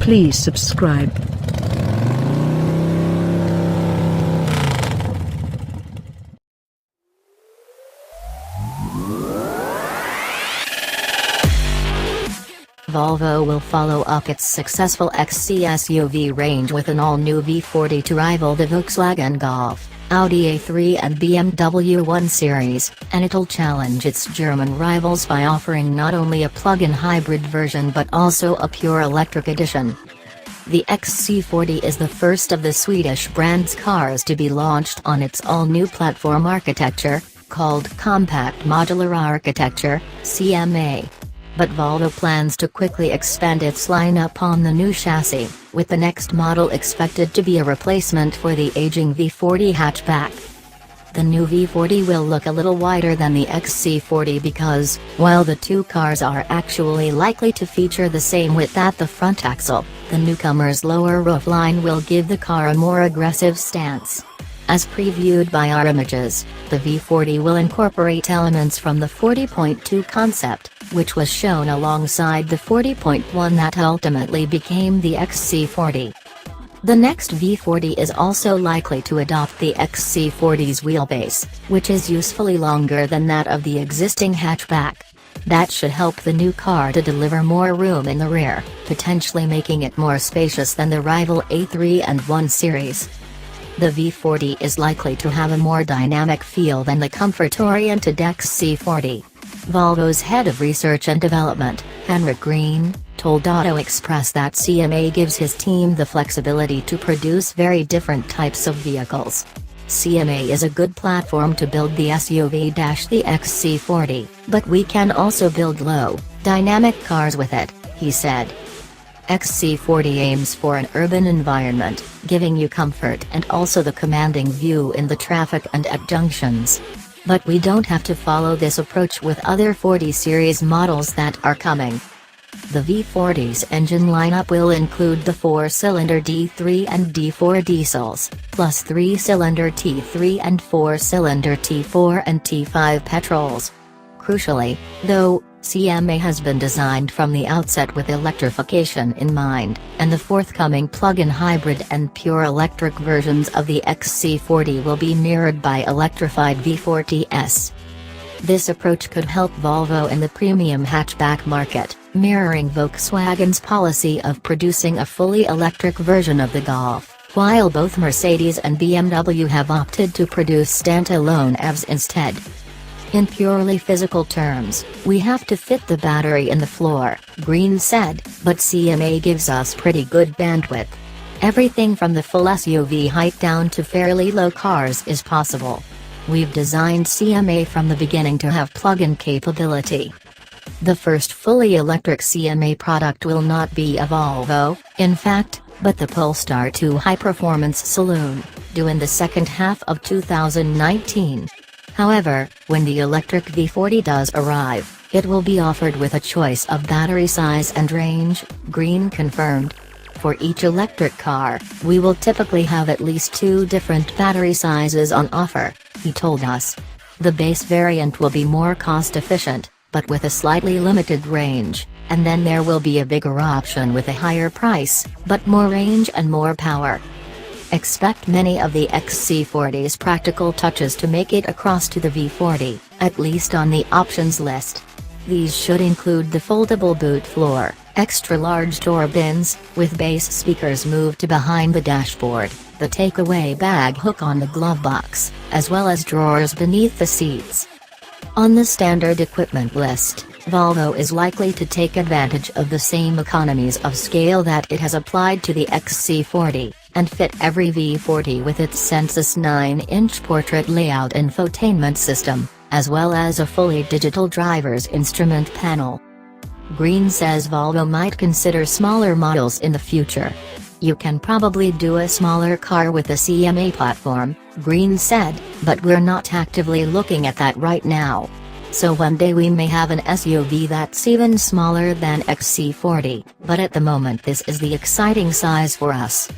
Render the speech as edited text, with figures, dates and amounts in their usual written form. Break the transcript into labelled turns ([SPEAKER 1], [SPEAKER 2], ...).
[SPEAKER 1] Please subscribe.
[SPEAKER 2] Volvo will follow up its successful XC SUV range with an all-new V40 to rival the Volkswagen Golf, Audi A3 and BMW 1 Series, and it'll challenge its German rivals by offering not only a plug-in hybrid version but also a pure electric edition. The XC40 is the first of the Swedish brand's cars to be launched on its all-new platform architecture, called Compact Modular Architecture, CMA. But Volvo plans to quickly expand its lineup on the new chassis, with the next model expected to be a replacement for the aging V40 hatchback. The new V40 will look a little wider than the XC40 because, while the two cars are actually likely to feature the same width at the front axle, the newcomer's lower roofline will give the car a more aggressive stance. As previewed by our images, the V40 will incorporate elements from the 40.2 concept, which was shown alongside the 40.1 that ultimately became the XC40. The next V40 is also likely to adopt the XC40's wheelbase, which is usefully longer than that of the existing hatchback. That should help the new car to deliver more room in the rear, potentially making it more spacious than the rival A3 and 1 Series. The V40 is likely to have a more dynamic feel than the comfort-oriented XC40. Volvo's head of research and development, Henrik Green, told Auto Express that CMA gives his team the flexibility to produce very different types of vehicles. CMA is a good platform to build the SUV-the XC40, but we can also build low, dynamic cars with it, he said. XC40 aims for an urban environment, giving you comfort and also the commanding view in the traffic and at junctions. But we don't have to follow this approach with other 40 series models that are coming. The V40's engine lineup will include the 4-cylinder D3 and D4 diesels, plus 3-cylinder T3 and 4-cylinder T4 and T5 petrols. Crucially, though, CMA has been designed from the outset with electrification in mind, and the forthcoming plug-in hybrid and pure electric versions of the XC40 will be mirrored by electrified V40s. This approach could help Volvo in the premium hatchback market, mirroring Volkswagen's policy of producing a fully electric version of the Golf, while both Mercedes and BMW have opted to produce standalone EVs instead. In purely physical terms, we have to fit the battery in the floor, Green said, but CMA gives us pretty good bandwidth. Everything from the full SUV height down to fairly low cars is possible. We've designed CMA from the beginning to have plug-in capability. The first fully electric CMA product will not be a Volvo, in fact, but the Polestar 2 high-performance saloon, due in the second half of 2019. However, when the electric V40 does arrive, it will be offered with a choice of battery size and range, Green confirmed. For each electric car, we will typically have at least 2 different battery sizes on offer, he told us. The base variant will be more cost-efficient, but with a slightly limited range, and then there will be a bigger option with a higher price, but more range and more power. Expect many of the XC40's practical touches to make it across to the V40, at least on the options list. These should include the foldable boot floor, extra-large door bins, with bass speakers moved to behind the dashboard, the takeaway bag hook on the glove box, as well as drawers beneath the seats. On the standard equipment list, Volvo is likely to take advantage of the same economies of scale that it has applied to the XC40, and fit every V40 with its Sensus 9-inch portrait layout infotainment system, as well as a fully digital driver's instrument panel. Green says Volvo might consider smaller models in the future. You can probably do a smaller car with a CMA platform, Green said, but we're not actively looking at that right now. So one day we may have an SUV that's even smaller than XC40, but at the moment this is the exciting size for us.